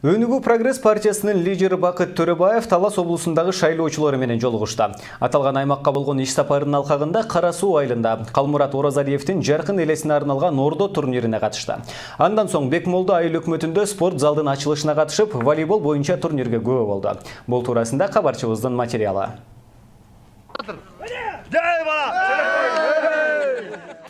Өнүгүү прогресс партиясынын лидери Бакыт Төрөбаев Талас облусундагы шайлоочулары менен жолугушты. Аталган аймакка болгон иш сапарынын алкагында Кара Суу айылында Калмурат Оразалиевдин жаркын элесине арналган ордо турнирине катышты. Андан соң Бекмолду айыл өкмөтүндө спорт залдын ачылышына катышып, волейбол боюнча турнирге күбө болду. Бул туурасында кабарчыбыздын материалы.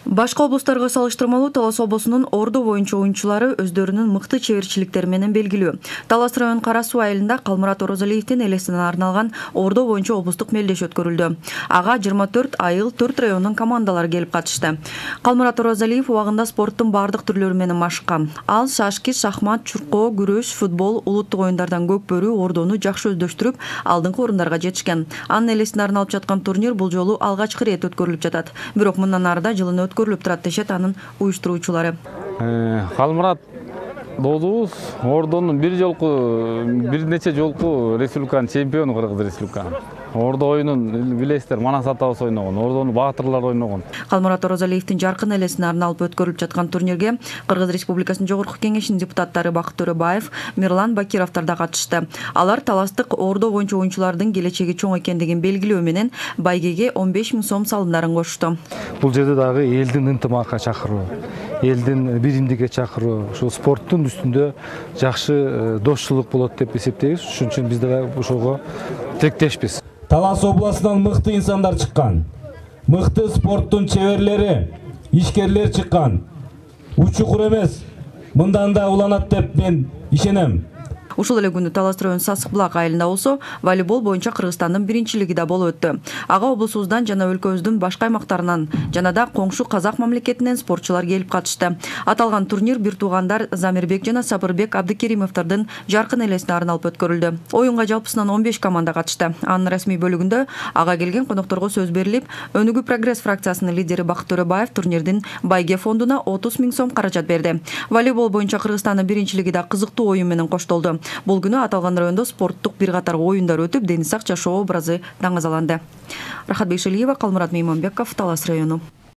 Башка облустарга салыштырмалуу Талас облусунун ордо боюнча оюнчулары өздөрүнүн мыкты чеберчиликтери менен белгилүү. Талас район Кара Суу айылында Калмурат Оразалиевдин элесине арналган ордо боюнча облустук мелдеш өткөрүлдү. Ага 24 айыл 4 райондун командалары келип катышты. Калмурат Оразалиев убагында спорттун бардык түрлөрү менен машыккан. Ал шашки, шахмат, чуркоо, күрөш, футбол, улуттук оюндардан көкбөрү, ордону жакшы өздөштүрүп, алдыңкы орундарга жетишкен. Анын элесине арналып жаткан турнир бул жолу алгачкы ирет өткөрүлүп жатат. Бирок мындан арыда жылына өткөрүлүп турат дешет анын уюштуруучулары. Калмурат доодубуз ордонун бир нече жолку республиканын чемпиону Кыргыз республиканын. Ордо оюнун билесиздер, Манас атабыз ойногон, ордону баатырлар ойногон. Калмурат Оразалиевдин жаркын элесине арналып өткөрүлүп жаткан турнирге Кыргыз Республикасынын Жогорку Кеңешинин депутаттары Бакыт Төрөбаев, Мирлан Бакировдор да катышты. Алар таластык ордо боюнча оюнчулардын келечеги чоң экендигин белгилөө менен байгеге 15 000 сом салымдарын кошушту. Бул жерде дагы элдин ынтымакка чакыруу, элдин биримдикке чакыруу, ушул спорттун үстүндө жакшы дошчулук болот деп эсептейбиз. Ошон үчүн биз дагы ошого тилектешпиз. Талас областынан мыкты инсандар чыккан, мыкты спорттун чеберлери, ишкерлер чыккан. Учукур эмес, мындан да уланат деп мен ишенем. Ушул эле күнү Талас район Сасык Булак айылында болсо, волейбол боюнча Кыргызстандын биринчилиги да болуп өттү. Ага облусубуздан жана өлкөбүздүн башка аймактарынан жана да коңшу Казак мамлекетинен спортчулар келип катышты. Аталган турнир бир туугандар Замирбек жана Сабырбек Абдыкеримовдордун жаркын элесине арналып өткөрүлдү. Оюнга жалпысынан 15 команда катышты. Анын расмий бөлүгүндө ага келген конокторго сөз берилип, Өнүгүү прогресс фракциясынын лидери Бакыт Төрөбаев турнирдин байге фондуна 30 000 сом каражат берди. Волейбол боюнча Кыргызстандын биринчилиги да кызыктуу оюн менен коштолду. Бул күнү аталган райондо спорттук бир катар оюндар өтүп, дени сак жашоо образы даңазаланды. Рахат Бейшалиева, Калмурат Мейманбеков, Талас району.